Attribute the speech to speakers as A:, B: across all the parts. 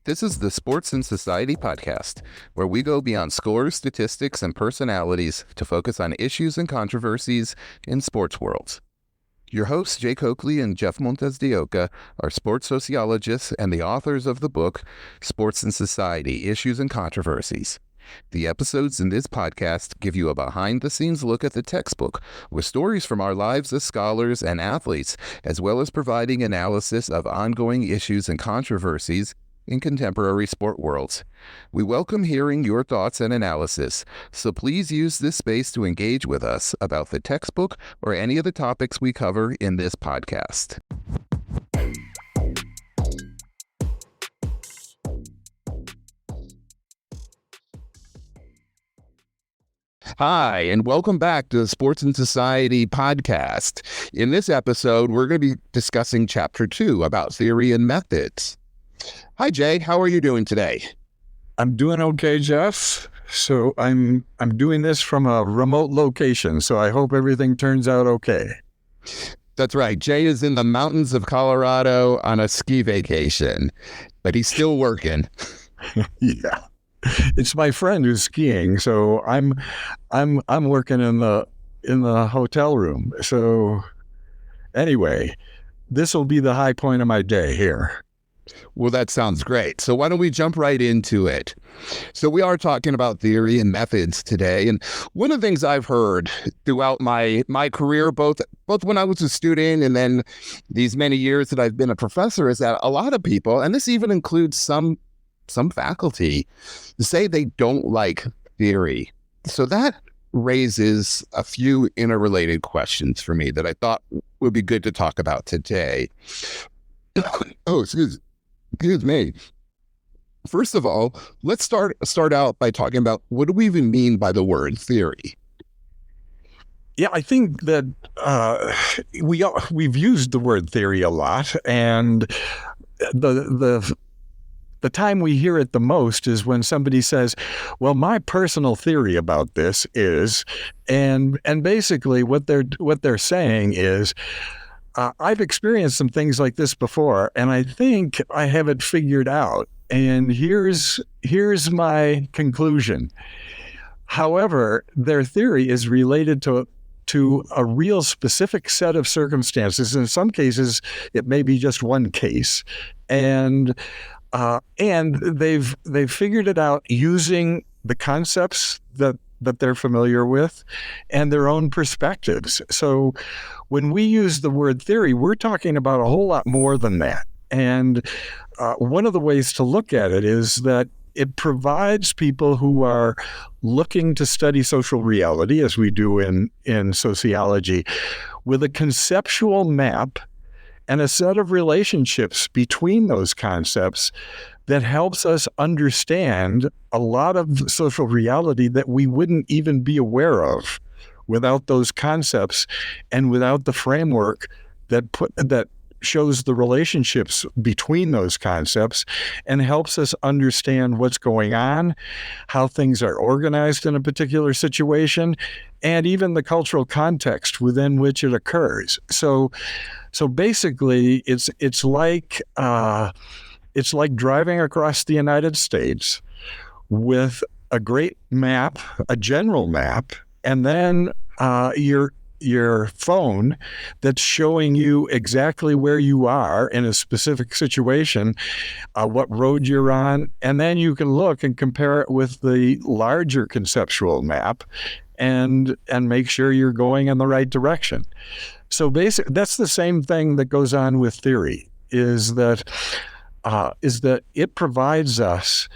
A: This is the Sports and Society podcast, where we go beyond scores, statistics, and personalities to focus on issues and controversies in sports worlds. Your hosts, Jake Oakley and Jeff Montes de Oca, are sports sociologists and the authors of the book, Sports and Society, Issues and Controversies. The episodes in this podcast give you a behind-the-scenes look at the textbook with stories from our lives as scholars and athletes, as well as providing analysis of ongoing issues and controversies in contemporary sport worlds. We welcome hearing your thoughts and analysis, so please use this space to engage with us about the textbook or any of the topics we cover in this podcast. Hi, and welcome back to the Sports and Society podcast. In this episode, we're going to be discussing Chapter 2 about theory and methods. Hi, Jay. How are you doing today?
B: I'm doing okay, Jeff. So I'm doing this from a remote location, so I hope everything turns out okay.
A: That's right. Jay is in the mountains of Colorado on a ski vacation, but he's still working.
B: Yeah. It's my friend who's skiing, so I'm working in the hotel room. So anyway, this will be the high point of my day here.
A: Well, that sounds great. So why don't we jump right into it? So we are talking about theory and methods today. And one of the things I've heard throughout my career, both when I was a student and then these many years that I've been a professor, is that a lot of people, and this even includes some faculty, say they don't like theory. So that raises a few interrelated questions for me that I thought would be good to talk about today. Oh, excuse me. First of all, let's start out by talking about what do we even mean by the word theory?
B: Yeah, I think that we've used the word theory a lot, and the time we hear it the most is when somebody says, well, my personal theory about this is, and basically what they're saying is, I've experienced some things like this before, and I think I have it figured out. And here's my conclusion. However, their theory is related to a real specific set of circumstances. In some cases, it may be just one case, and they've figured it out using the concepts that they're familiar with and their own perspectives. So when we use the word theory, we're talking about a whole lot more than that. And one of the ways to look at it is that it provides people who are looking to study social reality, as we do in sociology, with a conceptual map and a set of relationships between those concepts that helps us understand a lot of social reality that we wouldn't even be aware of without those concepts and without the framework that shows the relationships between those concepts and helps us understand what's going on, how things are organized in a particular situation, and even the cultural context within which it occurs. So basically, it's like driving across the United States with a great map, a general map, and then your phone that's showing you exactly where you are in a specific situation, what road you're on, and then you can look and compare it with the larger conceptual map and make sure you're going in the right direction. So basically, that's the same thing that goes on with theory, is that it provides us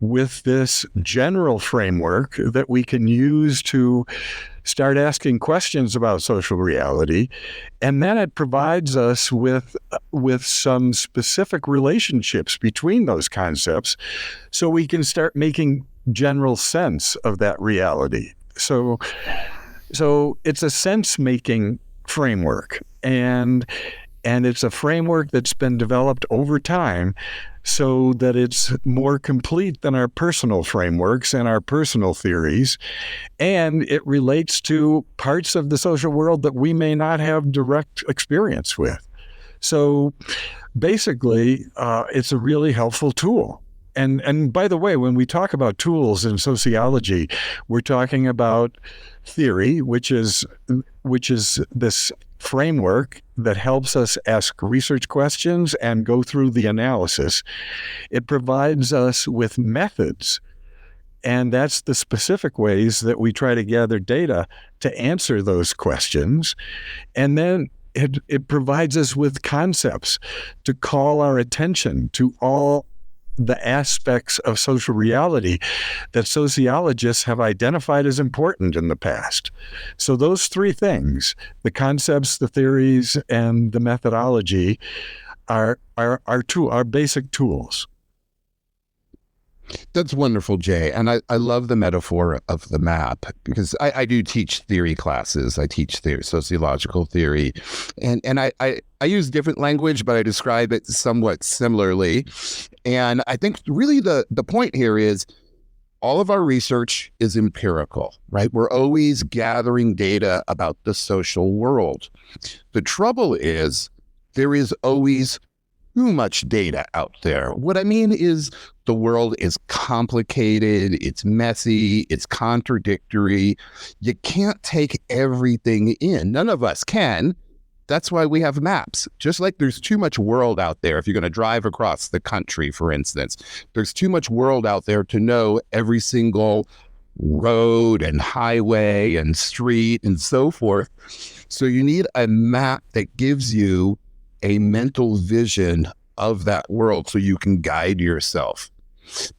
B: with this general framework that we can use to start asking questions about social reality, and then it provides us with some specific relationships between those concepts so we can start making general sense of that reality. So it's a sense-making framework, and it's a framework that's been developed over time so that it's more complete than our personal frameworks and our personal theories, and it relates to parts of the social world that we may not have direct experience with. So basically, it's a really helpful tool. And by the way, when we talk about tools in sociology, we're talking about theory, which is this framework that helps us ask research questions and go through the analysis. It provides us with methods, and that's the specific ways that we try to gather data to answer those questions. And then it provides us with concepts to call our attention to all the aspects of social reality that sociologists have identified as important in the past. So those three things, the concepts, the theories, and the methodology, are our basic tools.
A: That's wonderful, Jay. And I love the metaphor of the map, because I do teach theory classes. I teach sociological theory. And I use different language, but I describe it somewhat similarly. And I think really the point here is all of our research is empirical, right? We're always gathering data about the social world. The trouble is there is always too much data out there. What I mean is the world is complicated, it's messy, it's contradictory. You can't take everything in. None of us can. That's why we have maps. Just like there's too much world out there. If you're going to drive across the country, for instance, there's too much world out there to know every single road and highway and street and so forth. So you need a map that gives you a mental vision of that world so you can guide yourself.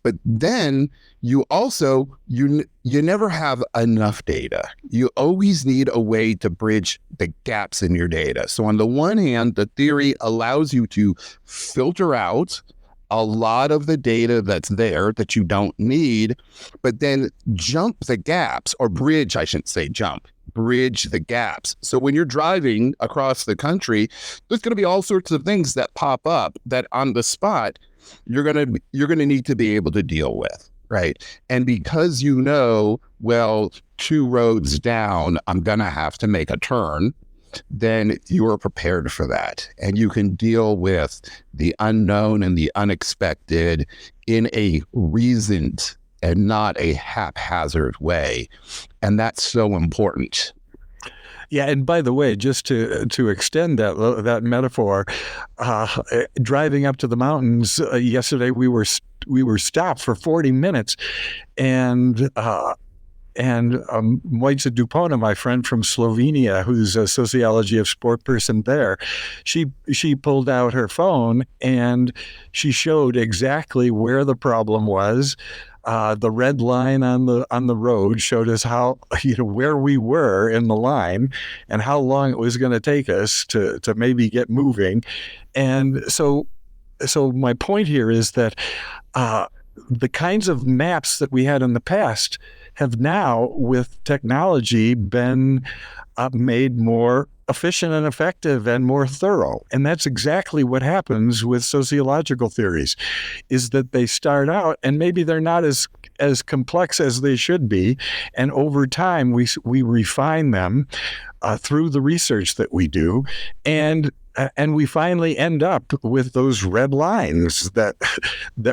A: But then you also, you never have enough data. You always need a way to bridge the gaps in your data. So on the one hand, the theory allows you to filter out a lot of the data that's there that you don't need, but then jump the gaps, or bridge, I shouldn't say jump, bridge the gaps. So when you're driving across the country, there's going to be all sorts of things that pop up that on the spot you're going to need to be able to deal with, right? And because you know, well, 2 roads down, I'm going to have to make a turn, then you are prepared for that. And you can deal with the unknown and the unexpected in a reasoned and not a haphazard way. And that's so important.
B: Yeah, and by the way, just to extend that metaphor, driving up to the mountains yesterday, we were stopped for 40 minutes, and Mojca Dupona, my friend from Slovenia, who's a Sociology of Sport person there, she pulled out her phone and she showed exactly where the problem was. The red line on the road showed us how, where we were in the line and how long it was going to take us to maybe get moving. And so my point here is that the kinds of maps that we had in the past have now, with technology, been made more efficient and effective and more thorough. And that's exactly what happens with sociological theories, is that they start out and maybe they're not as complex as they should be. And over time, we refine them through the research that we do. And we finally end up with those red lines that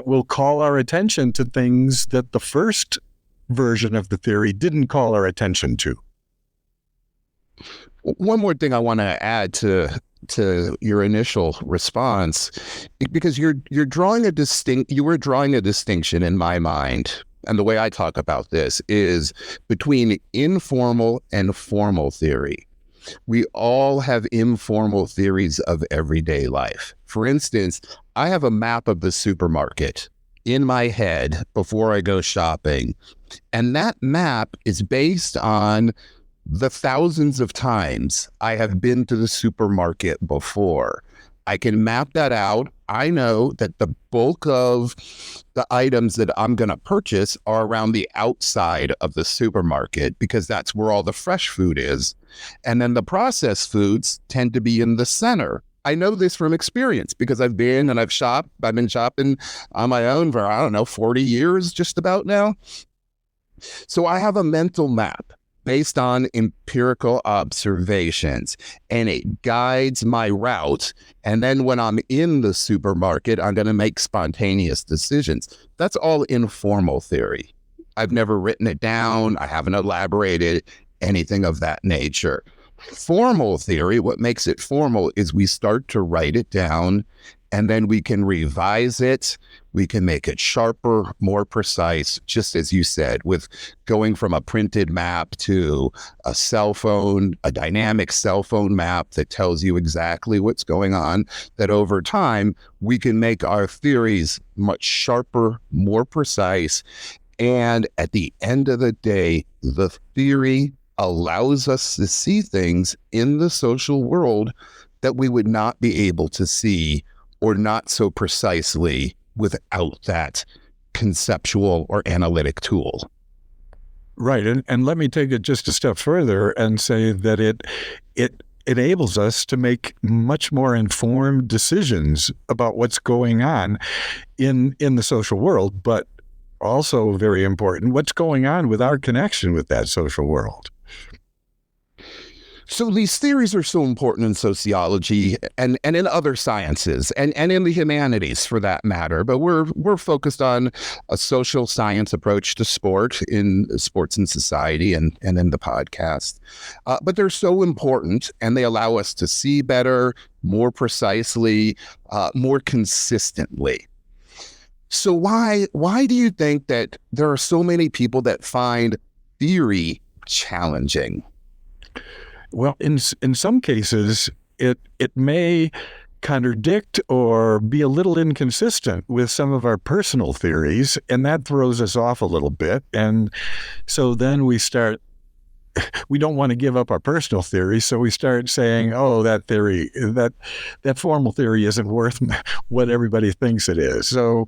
B: will call our attention to things that the first version of the theory didn't call our attention to.
A: One more thing I want to add to your initial response, because you were drawing a distinction in my mind, and the way I talk about this is between informal and formal theory. We all have informal theories of everyday life. For instance, I have a map of the supermarket in my head before I go shopping, and that map is based on the thousands of times I have been to the supermarket before. I can map that out. I know that the bulk of the items that I'm going to purchase are around the outside of the supermarket, because that's where all the fresh food is. And then the processed foods tend to be in the center. I know this from experience because I've been shopping on my own for, 40 years just about now. So I have a mental map. based on empirical observations, and it guides my route. And then when I'm in the supermarket, I'm going to make spontaneous decisions. That's all informal theory. I've never written it down. I haven't elaborated anything of that nature. Formal theory, what makes it formal is we start to write it down, and then we can revise it. We can make it sharper, more precise, just as you said, with going from a printed map to a cell phone, a dynamic cell phone map that tells you exactly what's going on, that over time, we can make our theories much sharper, more precise. And at the end of the day, the theory allows us to see things in the social world that we would not be able to see, or not so precisely, without that conceptual or analytic tool.
B: Right. And let me take it just a step further and say that it enables us to make much more informed decisions about what's going on in the social world, but also very important, what's going on with our connection with that social world.
A: So these theories are so important in sociology and in other sciences and in the humanities for that matter. But we're focused on a social science approach to sport in sports and society and in the podcast. But they're so important, and they allow us to see better, more precisely, more consistently. So why do you think that there are so many people that find theory challenging?
B: Well, in some cases, it may contradict or be a little inconsistent with some of our personal theories, and that throws us off a little bit. And so then we don't want to give up our personal theories, so we start saying, oh, that theory, that formal theory isn't worth what everybody thinks it is. So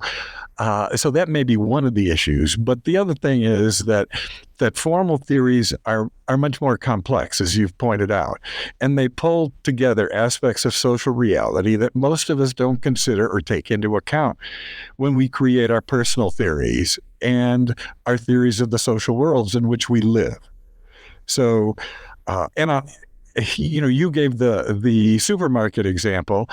B: that may be one of the issues. But the other thing is that formal theories are much more complex, as you've pointed out, and they pull together aspects of social reality that most of us don't consider or take into account when we create our personal theories and our theories of the social worlds in which we live. So, you gave the supermarket example.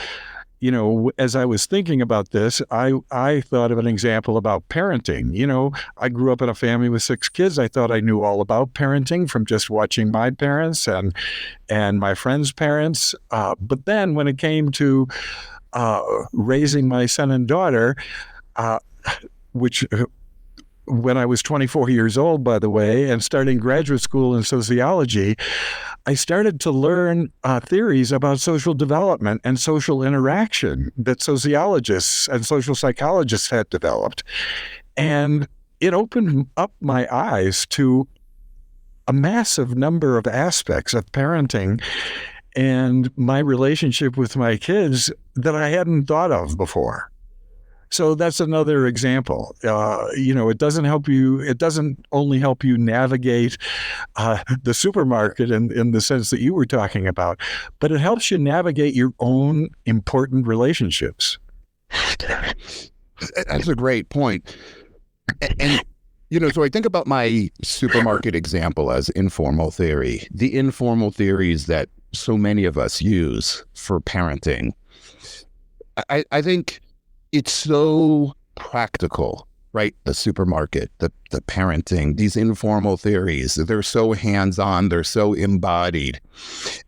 B: As I was thinking about this, I thought of an example about parenting. I grew up in a family with 6 kids. I thought I knew all about parenting from just watching my parents and my friends' parents. But then when it came to raising my son and daughter, which when I was 24 years old, by the way, and starting graduate school in sociology, I started to learn theories about social development and social interaction that sociologists and social psychologists had developed. And it opened up my eyes to a massive number of aspects of parenting and my relationship with my kids that I hadn't thought of before. So that's another example. It doesn't only help you navigate the supermarket in the sense that you were talking about, but it helps you navigate your own important relationships.
A: That's a great point. And so I think about my supermarket example as informal theory, the informal theories that so many of us use for parenting. I think it's so practical, right? The supermarket, the parenting, these informal theories, they're so hands-on, they're so embodied.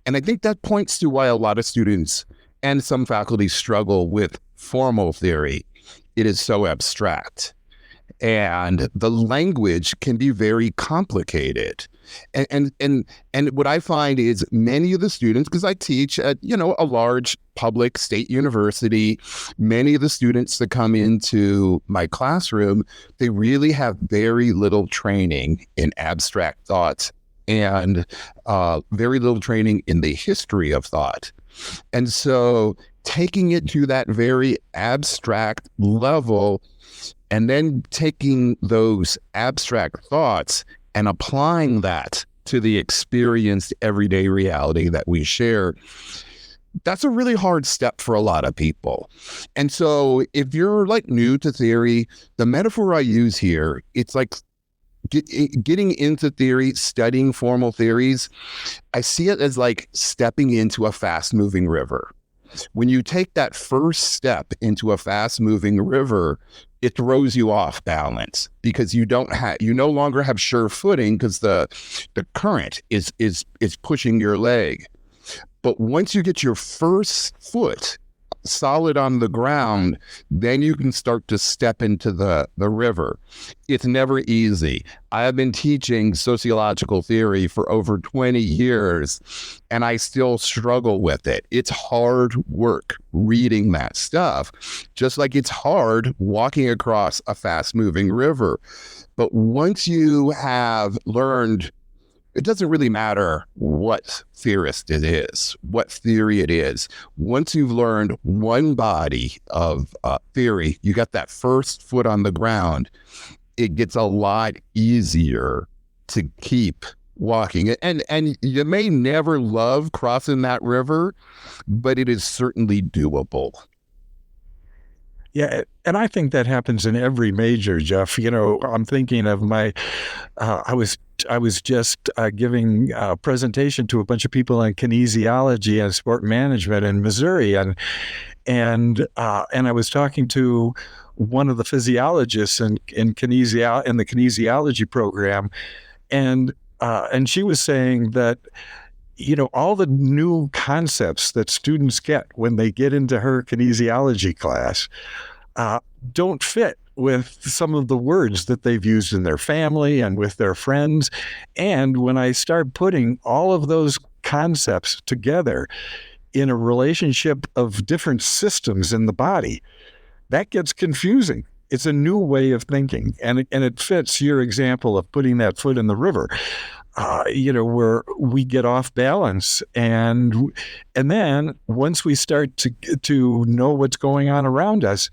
A: And I think that points to why a lot of students and some faculty struggle with formal theory. It is so abstract. And the language can be very complicated. And what I find is many of the students, because I teach at, a large public state university, many of the students that come into my classroom, they really have very little training in abstract thoughts and very little training in the history of thought. And so taking it to that very abstract level and then taking those abstract thoughts and applying that to the experienced everyday reality that we share, that's a really hard step for a lot of people. And so if you're new to theory, the metaphor I use here, it's like getting into theory, studying formal theories, I see it as like stepping into a fast-moving river. When you take that first step into a fast-moving river, it throws you off balance because you no longer have sure footing because the current is pushing your leg. But once you get your first foot solid on the ground, then you can start to step into the river. It's never easy. I have been teaching sociological theory for over 20 years, and I still struggle with it. It's hard work reading that stuff, just like it's hard walking across a fast-moving river. But once you have learned, it doesn't really matter what theorist it is, what theory it is. Once you've learned one body of theory, you got that first foot on the ground, it gets a lot easier to keep walking. And you may never love crossing that river, but it is certainly doable.
B: Yeah, and I think that happens in every major, Jeff. I'm thinking of I was just giving a presentation to a bunch of people on kinesiology and sport management in Missouri, and I was talking to one of the physiologists in the kinesiology program, and she was saying that all the new concepts that students get when they get into her kinesiology class don't fit with some of the words that they've used in their family and with their friends. And when I start putting all of those concepts together in a relationship of different systems in the body, that gets confusing. It's a new way of thinking, and it fits your example of putting that foot in the river. Where we get off balance, and then once we start to know what's going on around us,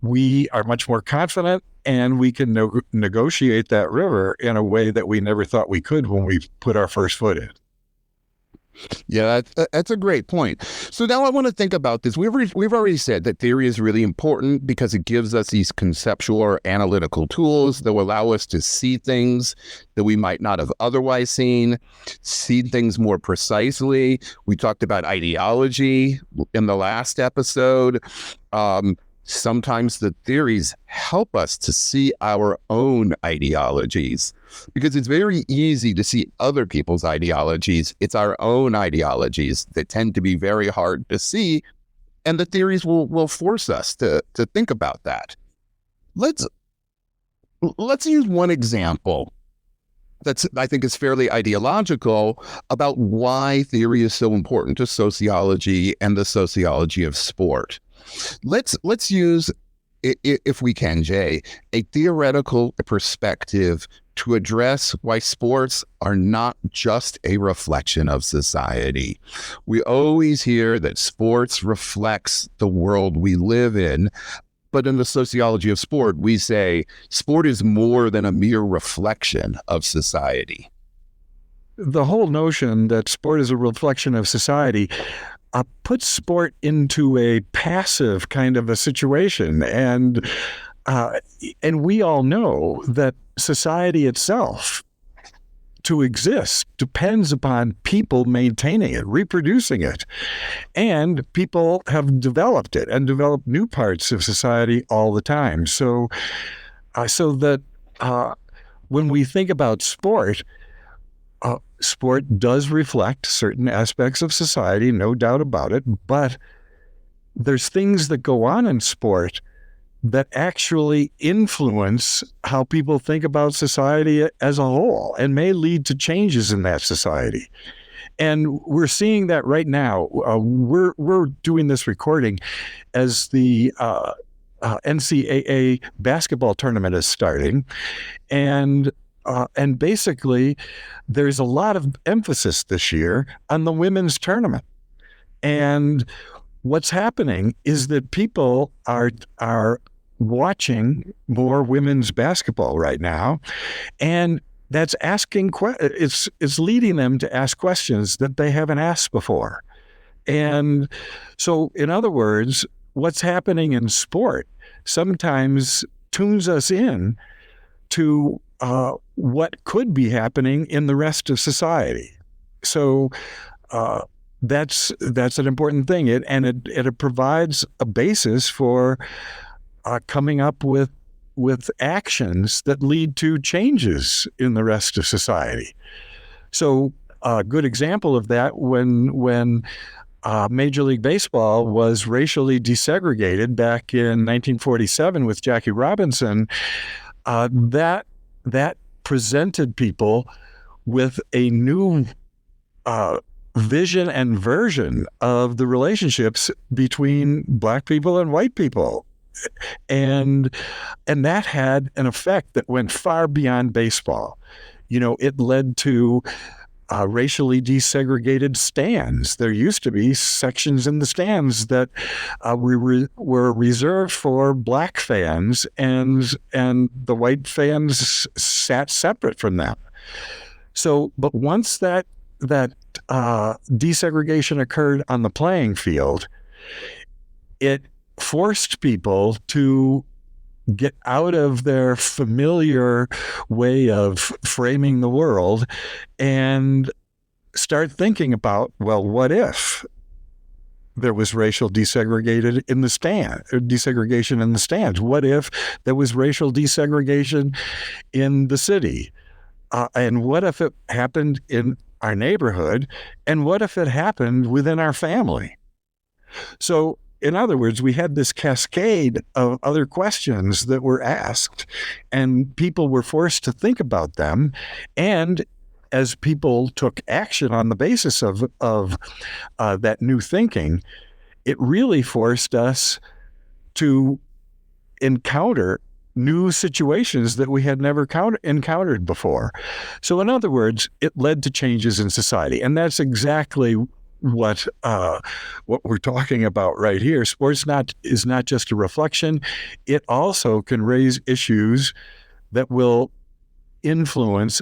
B: we are much more confident, and we can negotiate that river in a way that we never thought we could when we put our first foot in.
A: Yeah, that's a great point. So now I want to think about this. We've already said that theory is really important because it gives us these conceptual or analytical tools that will allow us to see things that we might not have otherwise seen, see things more precisely. We talked about ideology in the last episode. Sometimes the theories help us to see our own ideologies, because it's very easy to see other people's ideologies. It's our own ideologies that tend to be very hard to see, and the theories will force us to think about that. Let's use one example I think is fairly ideological about why theory is so important to sociology and the sociology of sport. Let's use, if we can, Jay, a theoretical perspective to address why sports are not just a reflection of society. We always hear that sports reflects the world we live in, but in the sociology of sport, we say sport is more than a mere reflection of society.
B: The whole notion that sport is a reflection of society puts sport into a passive kind of a situation, and we all know that society itself, to exist, depends upon people maintaining it, reproducing it, and people have developed it and developed new parts of society all the time. So that when we think about sport, sport does reflect certain aspects of society, no doubt about it, but there's things that go on in sport that actually influence how people think about society as a whole and may lead to changes in that society. And we're seeing that right now. We're doing this recording as the NCAA basketball tournament is starting, and basically, there's a lot of emphasis this year on the women's tournament. And what's happening is that people are watching more women's basketball right now, and that's it's leading them to ask questions that they haven't asked before. And so, in other words, what's happening in sport sometimes tunes us in to what could be happening in the rest of society. So that's an important thing. It provides a basis for coming up with actions that lead to changes in the rest of society. So a good example of that, when Major League Baseball was racially desegregated back in 1947 with Jackie Robinson, that presented people with a new vision and version of the relationships between Black people and white people. And that had an effect that went far beyond baseball. It led to racially desegregated stands. There used to be sections in the stands that were reserved for Black fans, and the white fans sat separate from them. So, but once that desegregation occurred on the playing field, it forced people to get out of their familiar way of framing the world and start thinking about, well, what if there was racial desegregation in the stands? What if there was racial desegregation in the city? And what if it happened in our neighborhood? And what if it happened within our family? So, in other words, we had this cascade of other questions that were asked, and people were forced to think about them. And as people took action on the basis of that new thinking, it really forced us to encounter new situations that we had never encountered before. So in other words, it led to changes in society. And that's exactly what we're talking about right here. Sports is not just a reflection. It also can raise issues that will influence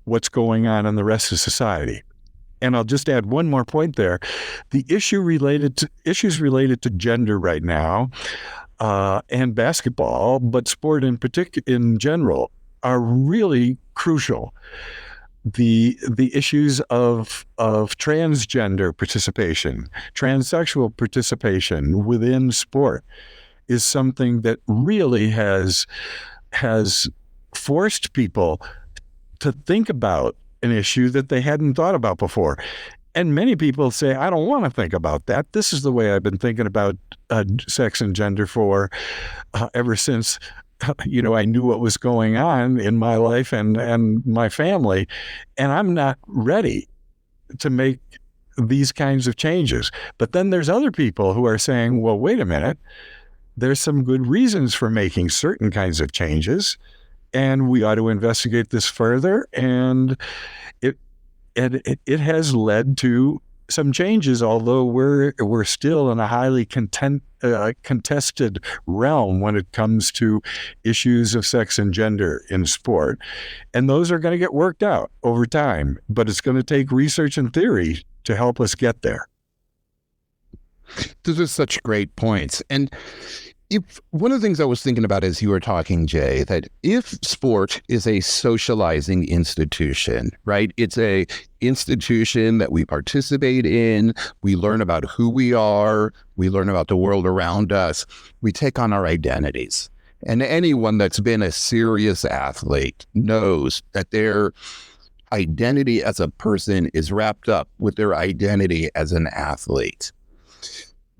B: what's going on in the rest of society. And I'll just add one more point there. The issues related to gender right now, and basketball, but sport in general, are really crucial. The issues of transgender participation, transsexual participation within sport is something that really has forced people to think about an issue that they hadn't thought about before. And many people say, I don't want to think about that. This is the way I've been thinking about sex and gender for ever since I knew what was going on in my life and my family, and I'm not ready to make these kinds of changes. But then there's other people who are saying, well, wait a minute, there's some good reasons for making certain kinds of changes, and we ought to investigate this further. And it has led to some changes, although we're still in a highly contested realm when it comes to issues of sex and gender in sport. And those are going to get worked out over time, but it's going to take research and theory to help us get there.
A: Those are such great points. And if one of the things I was thinking about as you were talking, Jay, that if sport is a socializing institution, right? It's a institution that we participate in, we learn about who we are, we learn about the world around us, we take on our identities. And anyone that's been a serious athlete knows that their identity as a person is wrapped up with their identity as an athlete.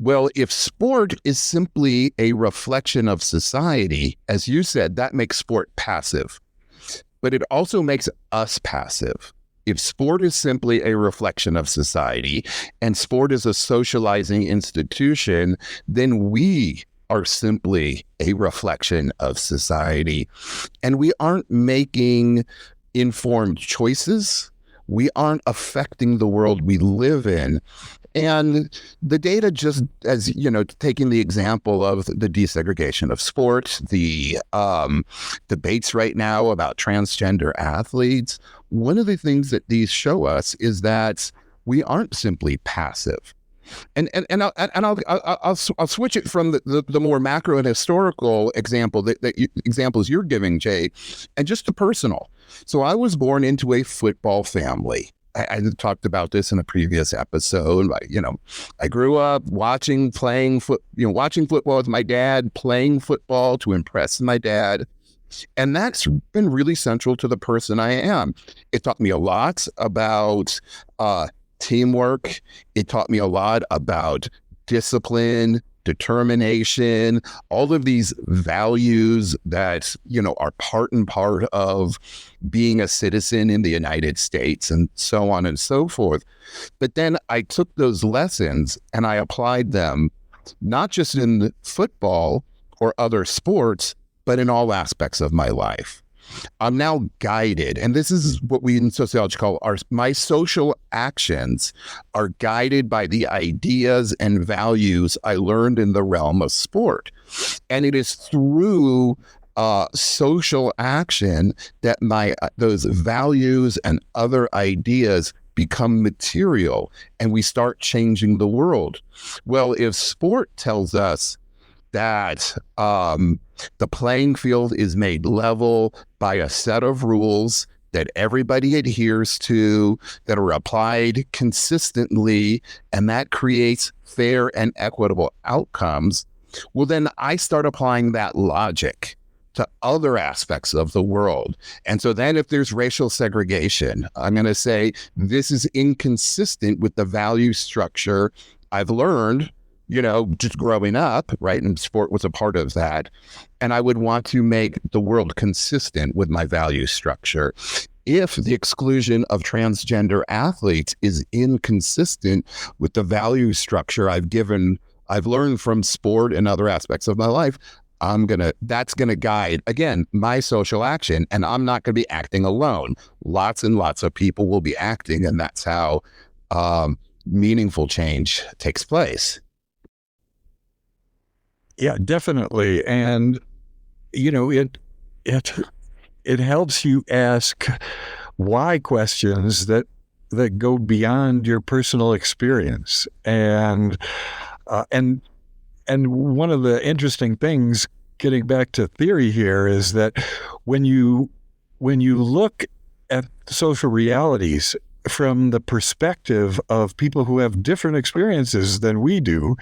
A: Well, if sport is simply a reflection of society, as you said, that makes sport passive, but it also makes us passive. If sport is simply a reflection of society and sport is a socializing institution, then we are simply a reflection of society, and we aren't making informed choices. We aren't affecting the world we live in. And the data, just as, taking the example of the desegregation of sport, the debates right now about transgender athletes, one of the things that these show us is that we aren't simply passive. I'll switch it from the more macro and historical examples you're giving, Jay, and just to personal. So I was born into a football family. I talked about this in a previous episode. I grew up watching football with my dad, playing football to impress my dad. And that's been really central to the person I am. It taught me a lot about teamwork. It taught me a lot about discipline, determination, all of these values that, are part and part of being a citizen in the United States and so on and so forth. But then I took those lessons and I applied them not just in football or other sports, but in all aspects of my life. I'm now guided, and this is what we in sociology call my social actions are guided by the ideas and values I learned in the realm of sport. And it is through social action that those values and other ideas become material, and we start changing the world. Well, if sport tells us that the playing field is made level by a set of rules that everybody adheres to, that are applied consistently, and that creates fair and equitable outcomes, well, then I start applying that logic to other aspects of the world. And so then if there's racial segregation, I'm going to say this is inconsistent with the value structure I've learned, just growing up, right? And sport was a part of that. And I would want to make the world consistent with my value structure. If the exclusion of transgender athletes is inconsistent with the value structure I've learned from sport and other aspects of my life, that's going to guide, again, my social action, and I'm not going to be acting alone. Lots and lots of people will be acting, and that's how meaningful change takes place.
B: Yeah, definitely. And, it helps you ask why questions that go beyond your personal experience. And one of the interesting things, getting back to theory here, is that when you look at social realities from the perspective of people who have different experiences than we do,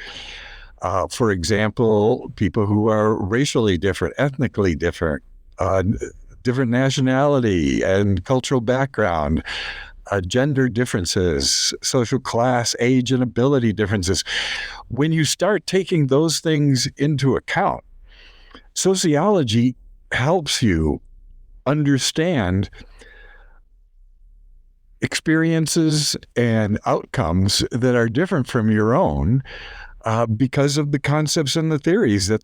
B: for example, people who are racially different, ethnically different, different nationality and cultural background, gender differences, social class, age and ability differences. When you start taking those things into account, sociology helps you understand experiences and outcomes that are different from your own, because of the concepts and the theories that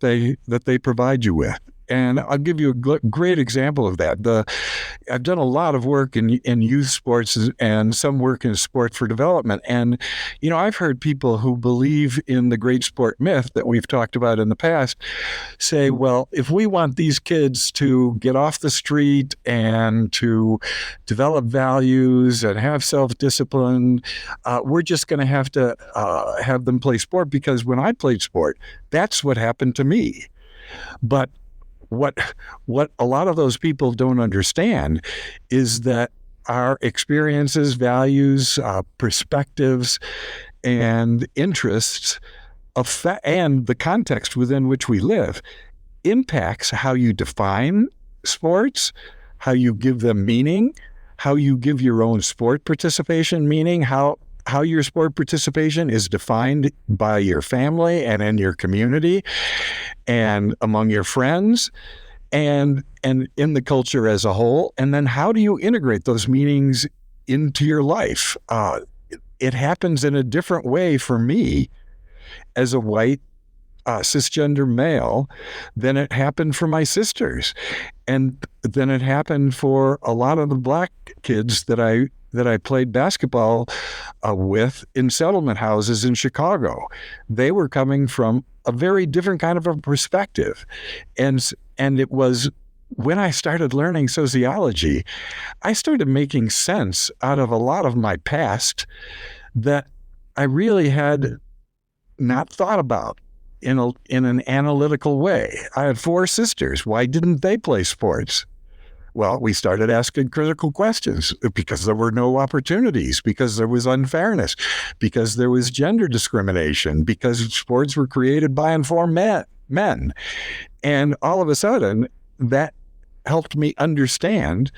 B: they provide you with. And I'll give you a great example of that. I've done a lot of work in youth sports and some work in sport for development. And, I've heard people who believe in the great sport myth that we've talked about in the past say, well, if we want these kids to get off the street and to develop values and have self-discipline, we're just going to have them play sport, because when I played sport, that's what happened to me. But what a lot of those people don't understand is that our experiences, values, perspectives, and interests and the context within which we live impacts how you define sports, how you give them meaning, how you give your own sport participation meaning, how your sport participation is defined by your family and in your community and among your friends and in the culture as a whole. And then how do you integrate those meanings into your life? It happens in a different way for me as a white cisgender male than it happened for my sisters. And then it happened for a lot of the black kids that I played basketball with in settlement houses in Chicago. They were coming from a very different kind of a perspective. And it was when I started learning sociology, I started making sense out of a lot of my past that I really had not thought about in an analytical way. I had 4 sisters. Why didn't they play sports? Well, we started asking critical questions because there were no opportunities, because there was unfairness, because there was gender discrimination, because sports were created by and for men. And all of a sudden, that helped me understand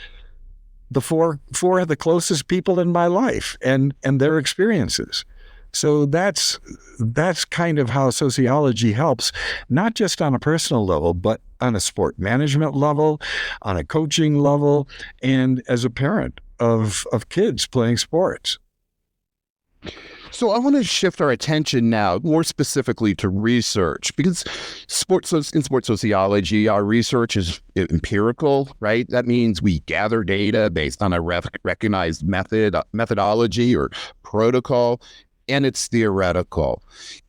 B: the four of the closest people in my life and their experiences. So that's kind of how sociology helps, not just on a personal level, but on a sport management level, on a coaching level, and as a parent of kids playing sports.
A: So I want to shift our attention now more specifically to research, because in sports sociology, our research is empirical, right? That means we gather data based on a recognized methodology or protocol, and it's theoretical.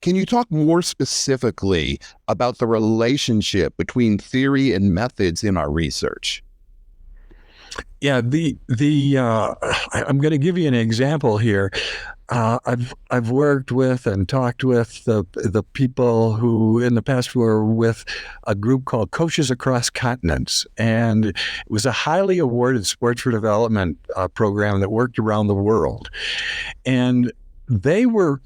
A: Can you talk more specifically about the relationship between theory and methods in our research?
B: Yeah, I'm going to give you an example here. I've worked with and talked with the people who in the past were with a group called Coaches Across Continents, and it was a highly awarded sports for development program that worked around the world, and they were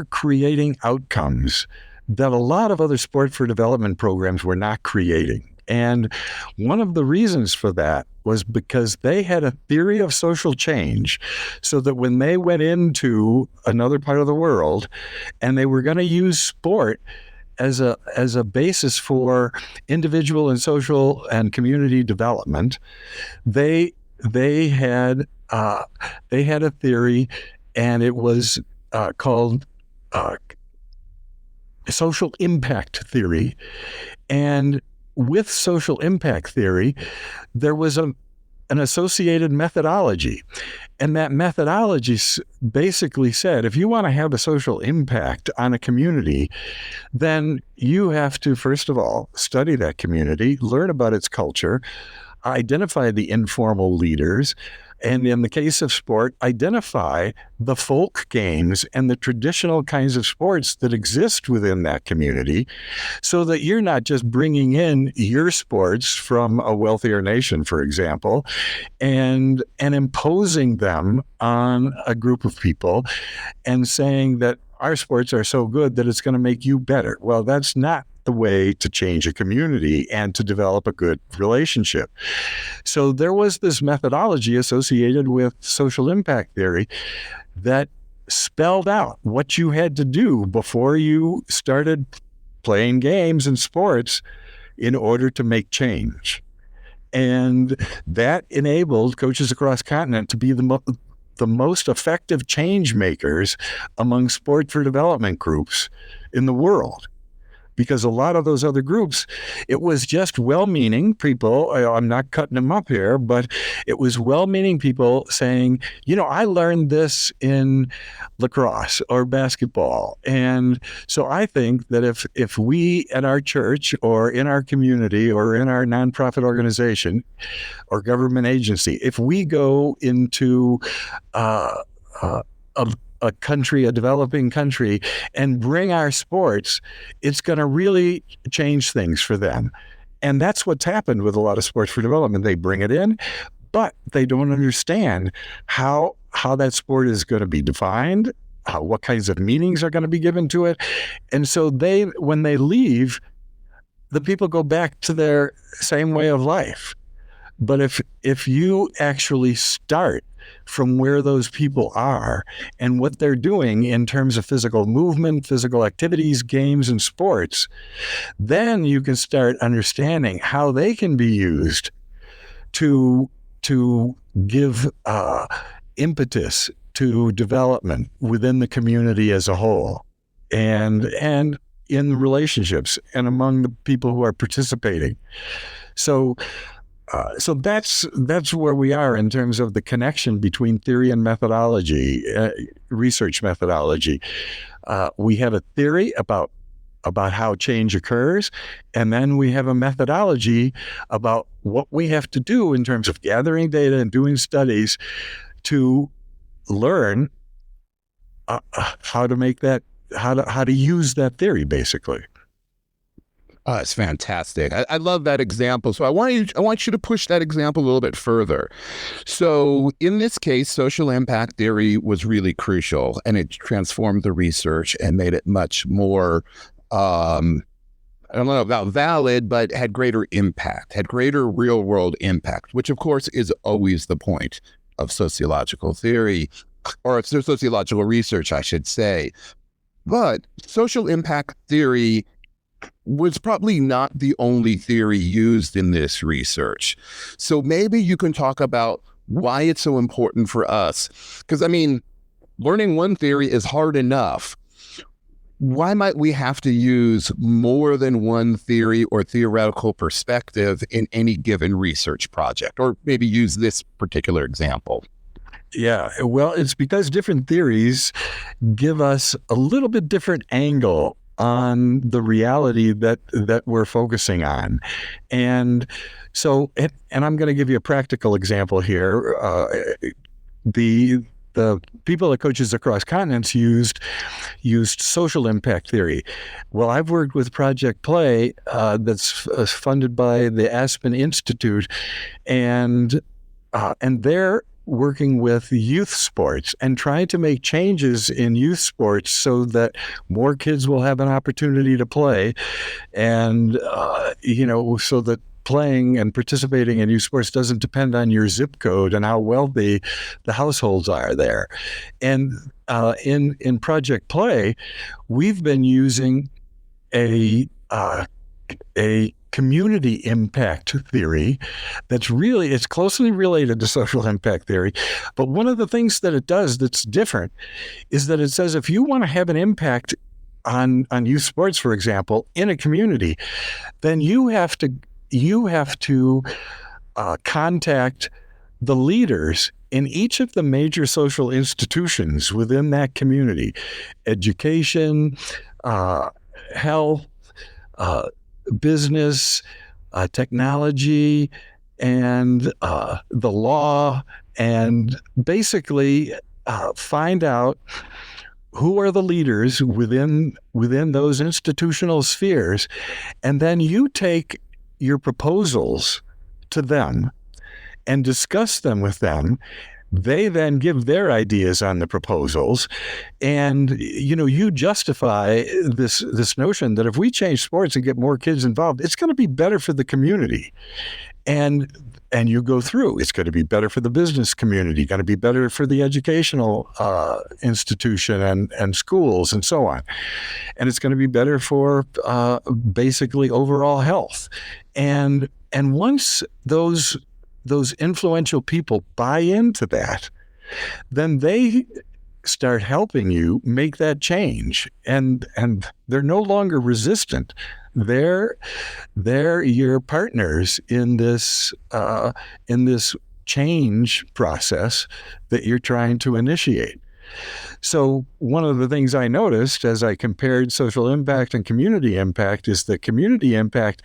B: creating outcomes that a lot of other sport for development programs were not creating. And one of the reasons for that was because they had a theory of social change, so that when they went into another part of the world and they were going to use sport as a basis for individual and social and community development, they had a theory, and it was called social impact theory. And with social impact theory, there was an associated methodology. And that methodology basically said, if you want to have a social impact on a community, then you have to, first of all, study that community, learn about its culture, identify the informal leaders, and in the case of sport, identify the folk games and the traditional kinds of sports that exist within that community, so that you're not just bringing in your sports from a wealthier nation, for example, and imposing them on a group of people and saying that our sports are so good that it's going to make you better. Well, that's not the way to change a community and to develop a good relationship. So there was this methodology associated with social impact theory that spelled out what you had to do before you started playing games and sports in order to make change. And that enabled Coaches Across Continent to be the most effective change makers among sport for development groups in the world. Because a lot of those other groups, it was just well-meaning people. I'm not cutting them up here, but it was well-meaning people saying, I learned this in lacrosse or basketball. And so I think that if we at our church or in our community or in our nonprofit organization or government agency, if we go into a developing country, and bring our sports, it's going to really change things for them. And that's what's happened with a lot of sports for development. They bring it in, but they don't understand how that sport is going to be defined, what kinds of meanings are going to be given to it. And so when they leave, the people go back to their same way of life. But if you actually start from where those people are and what they're doing in terms of physical movement, physical activities, games, and sports, then you can start understanding how they can be used to give impetus to development within the community as a whole, and in relationships and among the people who are participating. So that's where we are in terms of the connection between theory and methodology, research methodology. We have a theory about how change occurs, and then we have a methodology about what we have to do in terms of gathering data and doing studies to learn how to make that how to use that theory, basically.
A: It's fantastic. I love that example. So I want you to push that example a little bit further. So in this case, social impact theory was really crucial, and it transformed the research and made it much more, I don't know about valid, but had greater impact, had greater real world impact, which of course is always the point of sociological theory, or of sociological research, I should say. But social impact theory was probably not the only theory used in this research. So maybe you can talk about why it's so important for us. Because, I mean, learning one theory is hard enough. Why might we have to use more than one theory or theoretical perspective in any given research project? Or maybe use this particular example.
B: Yeah, well, it's because different theories give us a little bit different angle on the reality that we're focusing on. And so, and I'm going to give you a practical example here. The people at Coaches Across Continents used social impact theory. Well, I've worked with Project Play that's funded by the Aspen Institute, and they're working with youth sports and trying to make changes in youth sports so that more kids will have an opportunity to play, and so that playing and participating in youth sports doesn't depend on your zip code and how wealthy the households are there. And in Project Play, we've been using a community impact theory it's closely related to social impact theory. But one of the things that it does that's different is that it says if you want to have an impact on youth sports, for example, in a community, then you have to contact the leaders in each of the major social institutions within that community: education, health, business, technology, and the law, and basically find out who are the leaders within those institutional spheres, and then you take your proposals to them and discuss them with them. They then give their ideas on the proposals, and you justify this notion that if we change sports and get more kids involved, it's going to be better for the community. And you go through, it's going to be better for the business community, going to be better for the educational institution and schools and so on. And it's going to be better for basically overall health. And once those influential people buy into that, then they start helping you make that change, and they're no longer resistant. They're your partners in this change process that you're trying to initiate. So one of the things I noticed as I compared social impact and community impact is that community impact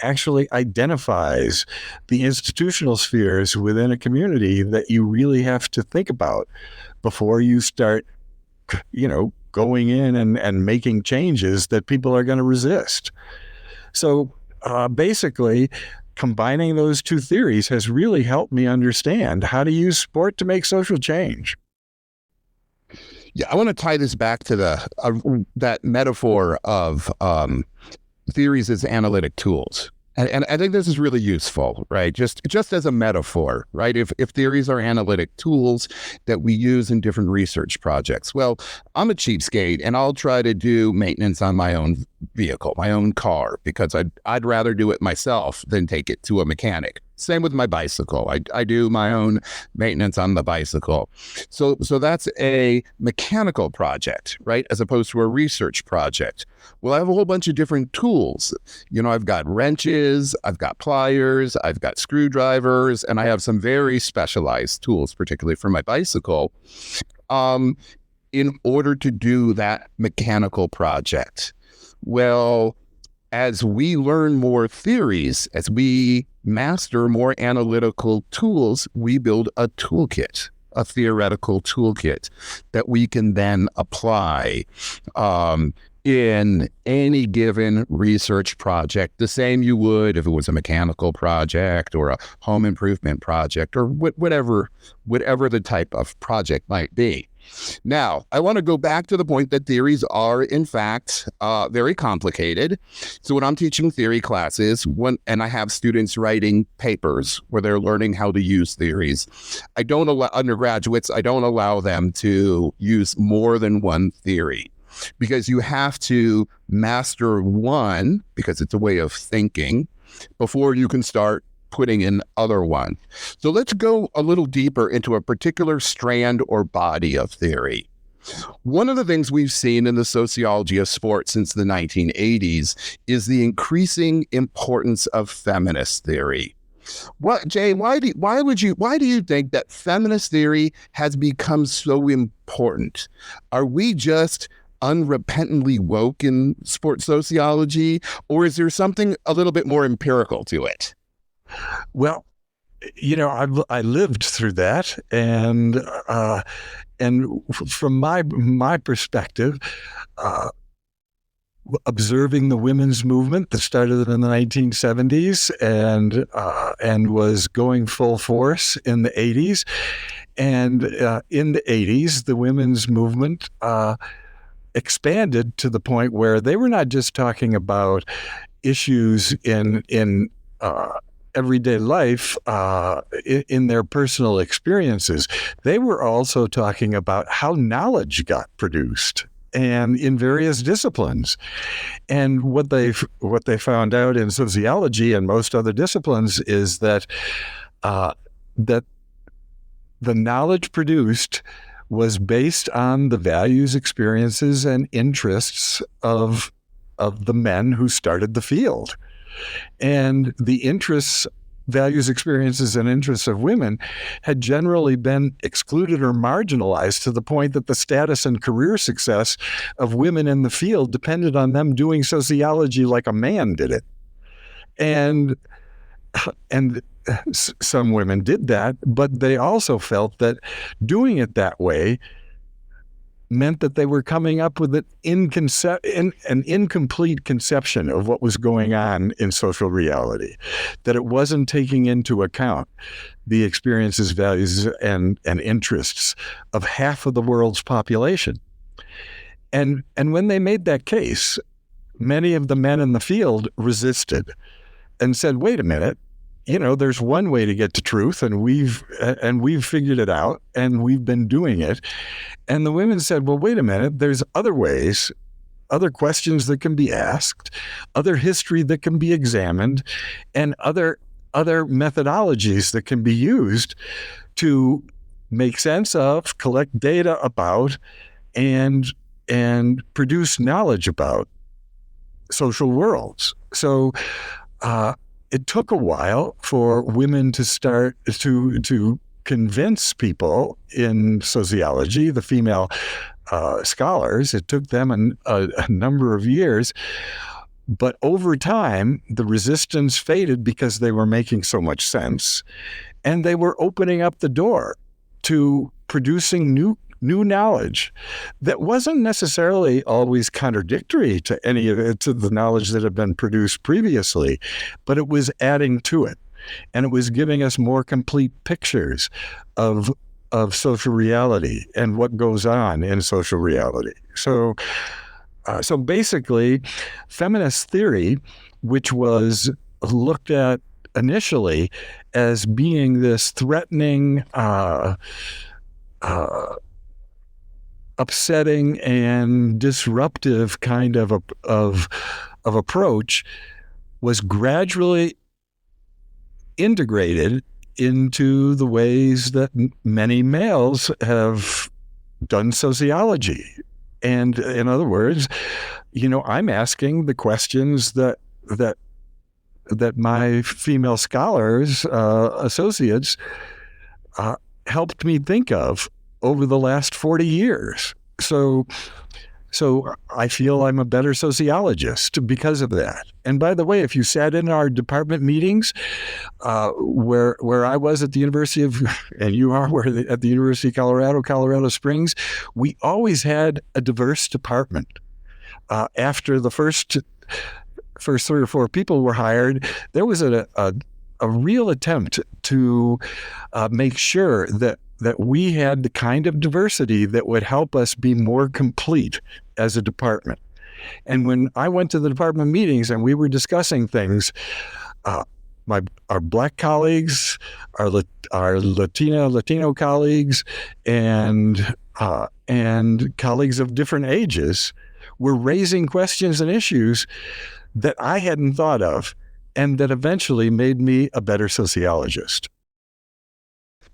B: actually identifies the institutional spheres within a community that you really have to think about before you start, going in and making changes that people are going to resist. So basically, combining those two theories has really helped me understand how to use sport to make social change.
A: Yeah, I want to tie this back to that metaphor of theories as analytic tools. And I think this is really useful, right? Just as a metaphor, right? If theories are analytic tools that we use in different research projects. Well, I'm a cheapskate, and I'll try to do maintenance on my own vehicle, my own car, because I'd rather do it myself than take it to a mechanic. Same with my bicycle. I do my own maintenance on the bicycle. So that's a mechanical project, right? As opposed to a research project. Well, I have a whole bunch of different tools. I've got wrenches, I've got pliers, I've got screwdrivers, and I have some very specialized tools, particularly for my bicycle, in order to do that mechanical project. Well, as we learn more theories, as we master more analytical tools, we build a toolkit, a theoretical toolkit that we can then apply in any given research project, the same you would if it was a mechanical project or a home improvement project or whatever the type of project might be. Now, I want to go back to the point that theories are, in fact, very complicated. So when I'm teaching theory classes, and I have students writing papers where they're learning how to use theories, undergraduates, I don't allow them to use more than one theory, because you have to master one, because it's a way of thinking, before you can start putting in other one. So let's go a little deeper into a particular strand or body of theory. One of the things we've seen in the sociology of sports since the 1980s is the increasing importance of feminist theory. Jay, why do you think that feminist theory has become so important? Are we just unrepentantly woke in sports sociology, or is there something a little bit more empirical to it?
B: Well, I lived through that, and from my perspective, observing the women's movement that started in the 1970s and was going full force in the 80s, and in the 80s, the women's movement expanded to the point where they were not just talking about issues in everyday life, in their personal experiences. They were also talking about how knowledge got produced, and in various disciplines. And what they found out in sociology and most other disciplines is that that the knowledge produced was based on the values, experiences, and interests of the men who started the field. And the interests, values, experiences, and interests of women had generally been excluded or marginalized to the point that the status and career success of women in the field depended on them doing sociology like a man did it. And some women did that, but they also felt that doing it that way meant that they were coming up with an incomplete conception of what was going on in social reality, that it wasn't taking into account the experiences, values, and interests of half of the world's population. And when they made that case, many of the men in the field resisted and said, wait a minute, there's one way to get to truth, and we've figured it out, and we've been doing it. And the women said, well, wait a minute, there's other ways, other questions that can be asked, other history that can be examined, and other methodologies that can be used to make sense of, collect data about, and produce knowledge about social worlds. So it took a while for women to start to convince people in sociology, the female scholars. It took them a number of years. But over time, the resistance faded because they were making so much sense. And they were opening up the door to producing new knowledge that wasn't necessarily always contradictory to any of it, to the knowledge that had been produced previously, but it was adding to it. And it was giving us more complete pictures of social reality and what goes on in social reality. So basically, feminist theory, which was looked at initially as being this threatening, upsetting and disruptive kind of approach, was gradually integrated into the ways that many males have done sociology. And in other words, I'm asking the questions that my female scholars, associates, helped me think of over the last 40 years. So So I feel I'm a better sociologist because of that. And by the way, if you sat in our department meetings, where I was at the University of, and you are at the University of Colorado Springs, we always had a diverse department. After the first 3 or 4 people were hired, there was a real attempt to make sure that we had the kind of diversity that would help us be more complete as a department. And when I went to the department meetings and we were discussing things, our Black colleagues, our Latino colleagues, and colleagues of different ages were raising questions and issues that I hadn't thought of, and that eventually made me a better sociologist.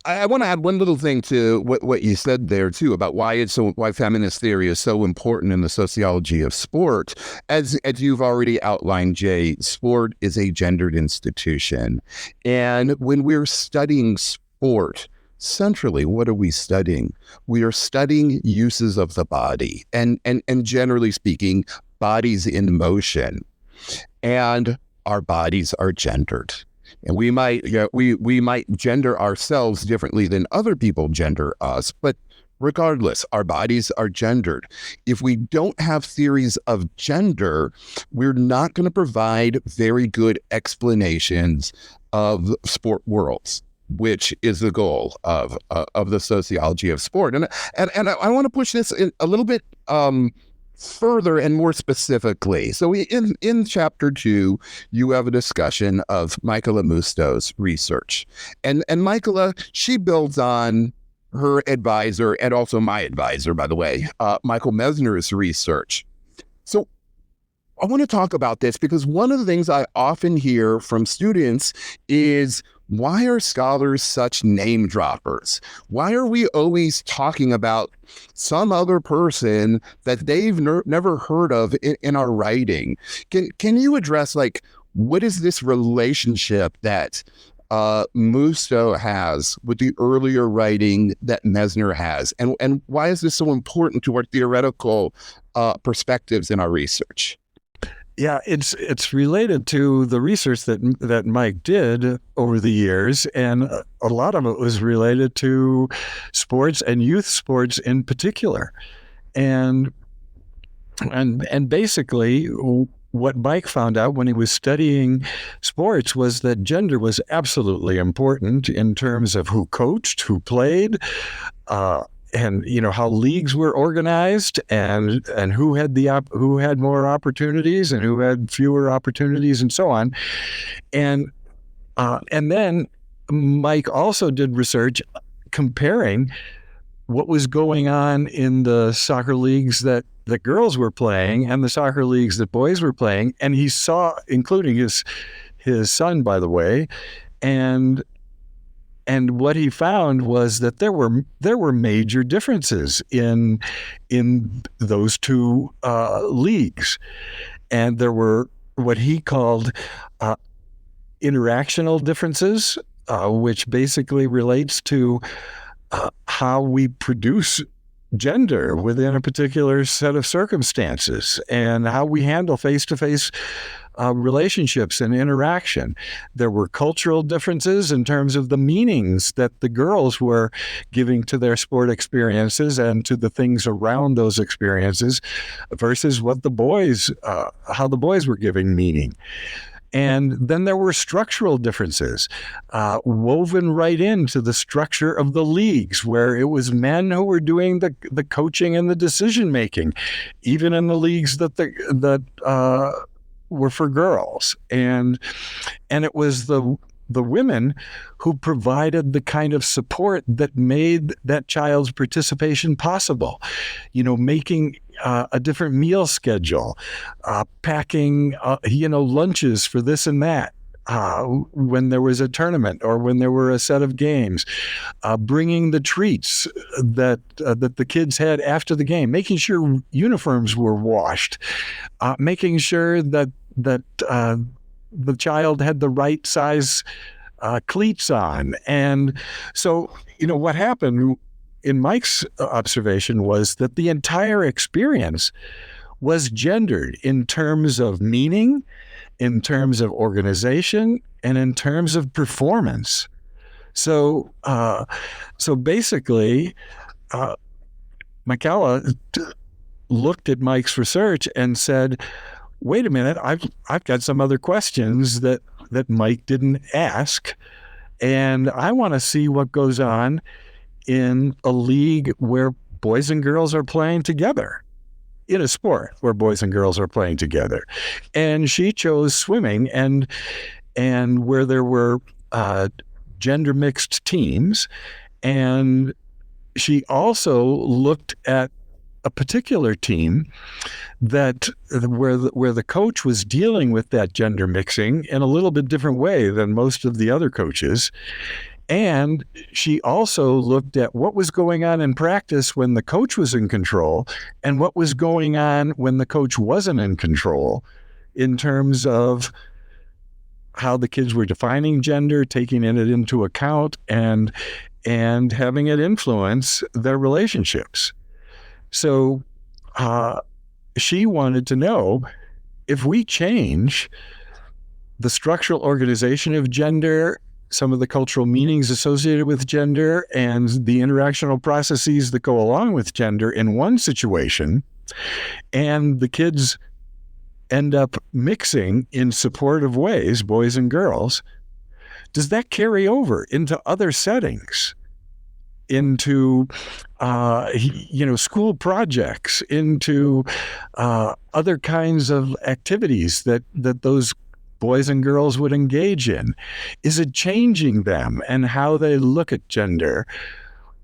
A: I want to add one little thing to what you said there too about why feminist theory is so important in the sociology of sport. As you've already outlined, Jay, sport is a gendered institution, and when we're studying sport, centrally, what are we studying? We are studying uses of the body, and generally speaking, bodies in motion, and our bodies are gendered. And we might gender ourselves differently than other people gender us, but regardless, our bodies are gendered. If we don't have theories of gender, we're not going to provide very good explanations of sport worlds, which is the goal of the sociology of sport. And I want to push this in a little bit further and more specifically. So in chapter 2, you have a discussion of Michaela Musto's research. And Michaela, she builds on her advisor and also my advisor, by the way, Michael Mesner's research. So I want to talk about this because one of the things I often hear from students is, why are scholars such name droppers? Why are we always talking about some other person that they've never heard of in our writing? Can you address, like, what is this relationship that Musto has with the earlier writing that Mesner has? And why is this so important to our theoretical perspectives in our research?
B: Yeah, it's related to the research that Mike did over the years, and a lot of it was related to sports and youth sports in particular. And basically, what Mike found out when he was studying sports was that gender was absolutely important in terms of who coached, who played, and how leagues were organized, and who had more opportunities and who had fewer opportunities, and so on. And then Mike also did research comparing what was going on in the soccer leagues that the girls were playing and the soccer leagues that boys were playing, and he saw, including his son, by the way, and what he found was that there were major differences in those two leagues, and there were what he called interactional differences, which basically relates to how we produce gender within a particular set of circumstances and how we handle face-to-face relationships and interaction. There were cultural differences in terms of the meanings that the girls were giving to their sport experiences and to the things around those experiences versus what how the boys were giving meaning. And then there were structural differences woven right into the structure of the leagues, where it was men who were doing the coaching and the decision making, even in the leagues that were for girls. And it was the women who provided the kind of support that made that child's participation possible. Making a different meal schedule, packing, lunches for this and that when there was a tournament or when there were a set of games, bringing the treats that the kids had after the game, making sure uniforms were washed, making sure that the child had the right size cleats on. And so, what happened in Mike's observation was that the entire experience was gendered in terms of meaning, in terms of organization, and in terms of performance. So basically, McCalla looked at Mike's research and said, wait a minute, I've got some other questions that Mike didn't ask, and I want to see what goes on in a league where boys and girls are playing together, in a sport where boys and girls are playing together. And she chose swimming, and where there were gender mixed teams. And she also looked at a particular team that where the coach was dealing with that gender mixing in a little bit different way than most of the other coaches. And she also looked at what was going on in practice when the coach was in control and what was going on when the coach wasn't in control, in terms of how the kids were defining gender, taking it into account, and having it influence their relationships. So she wanted to know, if we change the structural organization of gender, some of the cultural meanings associated with gender, and the interactional processes that go along with gender in one situation, and the kids end up mixing in supportive ways, boys and girls, does that carry over into other settings, into school projects, into other kinds of activities that those boys and girls would engage in? Is it changing them and how they look at gender?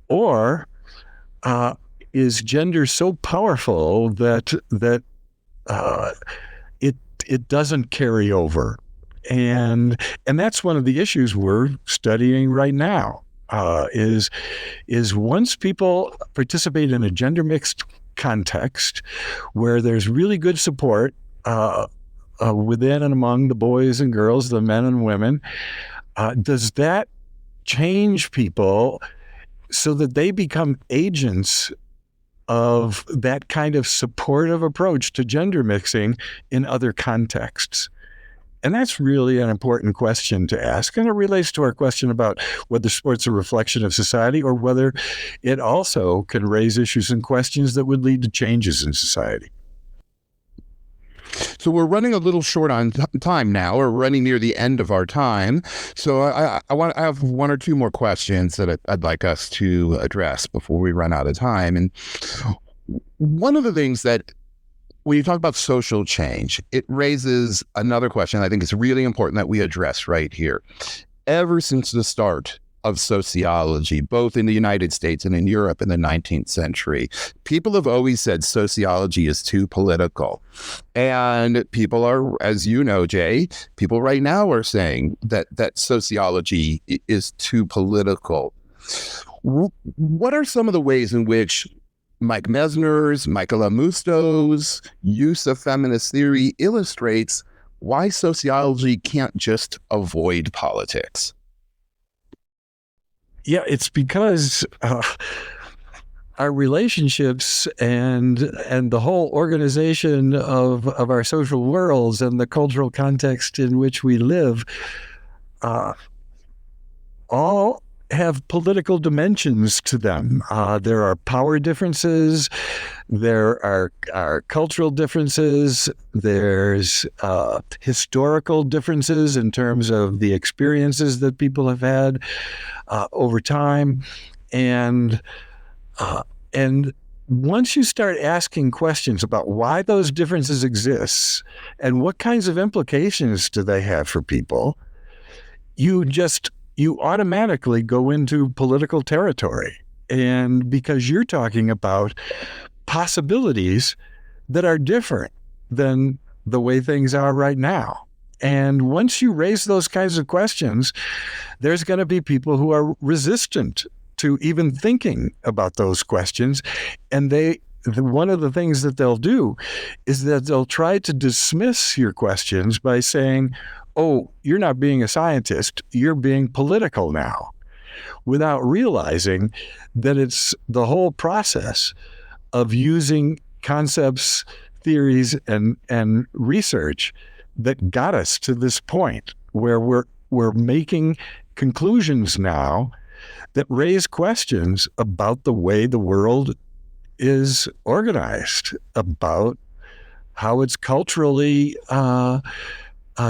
B: Or is gender so powerful that it doesn't carry over? And that's one of the issues we're studying right now. Is once people participate in a gender mixed context where there's really good support within and among the boys and girls, the men and women, does that change people so that they become agents of that kind of supportive approach to gender mixing in other contexts? And that's really an important question to ask. And it relates to our question about whether sport's a reflection of society, or whether it also can raise issues and questions that would lead to changes in society.
A: So we're running a little short on time now. We're running near the end of our time. So I have one or two more questions that I'd like us to address before we run out of time. And one of the things that, when you talk about social change, it raises another question I think is really important that we address right here. Ever since the start of sociology, both in the United States and in Europe in the 19th century, people have always said sociology is too political. And people are, as you know, Jay, people right now are saying that sociology is too political. What are some of the ways in which Mike Mesner's, Michael Amusto's use of feminist theory illustrates why sociology can't just avoid politics?
B: Yeah, it's because our relationships and the whole organization of our social worlds and the cultural context in which we live all have political dimensions to them. There are power differences, there are cultural differences, there's historical differences in terms of the experiences that people have had over time. And once you start asking questions about why those differences exist and what kinds of implications do they have for people, you automatically go into political territory. And because you're talking about possibilities that are different than the way things are right now. And once you raise those kinds of questions, there's going to be people who are resistant to even thinking about those questions. And one of the things that they'll do is that they'll try to dismiss your questions by saying, oh, you're not being a scientist, you're being political now. without realizing that it's the whole process of using concepts, theories, and research that got us to this point where we're making conclusions now that raise questions about the way the world is organized, about how it's culturally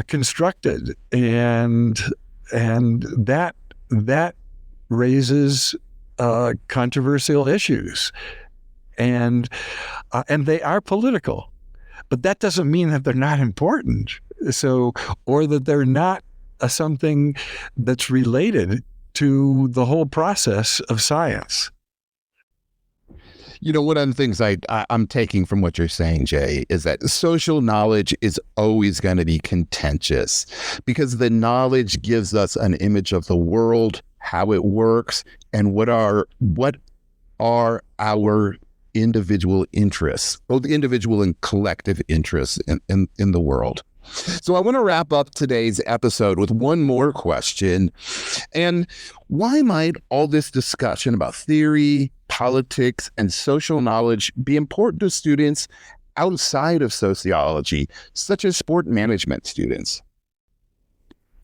B: constructed, and that raises controversial issues, and they are political, but that doesn't mean that they're not important. So, or that they're not something that's related to the whole process of science.
A: You know, one of the things I'm taking from what you're saying, Jay, is that social knowledge is always going to be contentious because the knowledge gives us an image of the world, how it works, and what are our individual interests, both individual and collective interests in the world. So I want to wrap up today's episode with one more question. And why might all this discussion about theory, politics, and social knowledge be important to students outside of sociology, such as sport management students?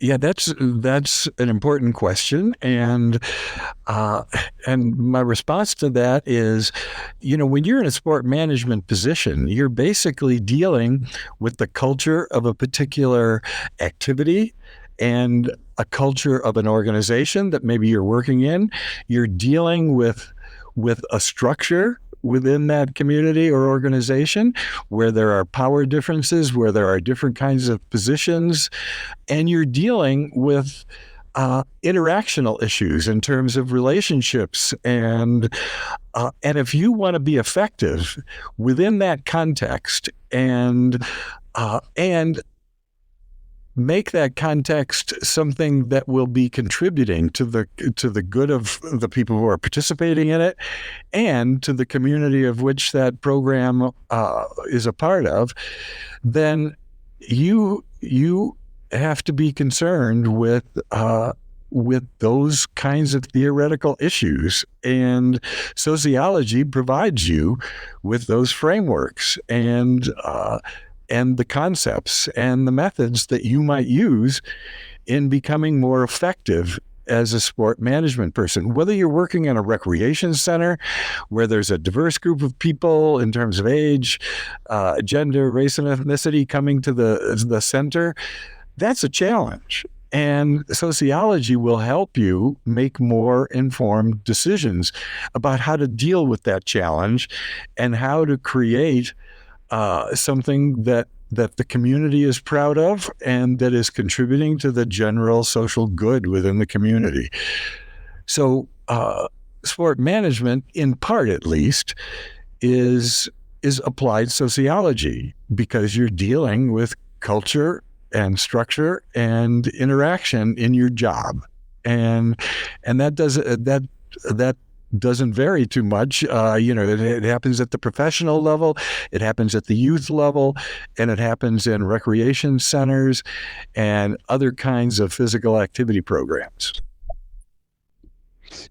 B: Yeah, that's an important question, and my response to that is, when you're in a sport management position, you're basically dealing with the culture of a particular activity and a culture of an organization that maybe you're working in. You're dealing with a structure within that community or organization where there are power differences, where there are different kinds of positions, and you're dealing with interactional issues in terms of relationships. And if you want to be effective within that context and make that context something that will be contributing to the good of the people who are participating in it and to the community of which that program is a part of, then you have to be concerned with those kinds of theoretical issues. And sociology provides you with those frameworks and the concepts and the methods that you might use in becoming more effective as a sport management person. Whether you're working in a recreation center where there's a diverse group of people in terms of age, gender, race, and ethnicity coming to the center, that's a challenge. And sociology will help you make more informed decisions about how to deal with that challenge and how to create something that the community is proud of and that is contributing to the general social good within the community. So sport management, in part at least, is applied sociology because you're dealing with culture and structure and interaction in your job. And that doesn't vary too much. It happens at the professional level, it happens at the youth level, and it happens in recreation centers and other kinds of physical activity programs.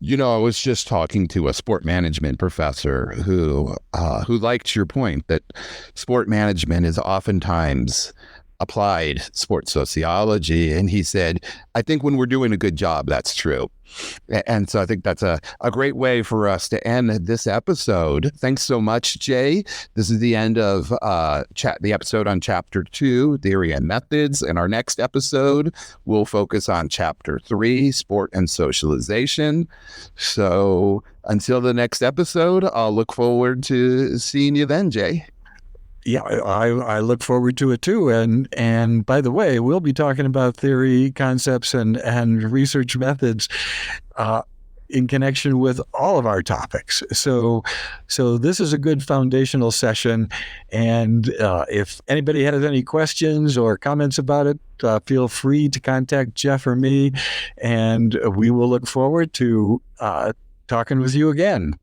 A: I was just talking to a sport management professor who liked your point that sport management is oftentimes applied sports sociology. And he said, I think when we're doing a good job, that's true. And so I think that's a great way for us to end this episode. Thanks so much, Jay. This is the end of the episode on Chapter 2, Theory and Methods. In our next episode, we'll focus on Chapter 3, Sport and Socialization. So until the next episode, I'll look forward to seeing you then, Jay.
B: Yeah, I look forward to it too. And by the way, we'll be talking about theory, concepts, and research methods in connection with all of our topics. So this is a good foundational session. And if anybody has any questions or comments about it, feel free to contact Jeff or me, and we will look forward to talking with you again.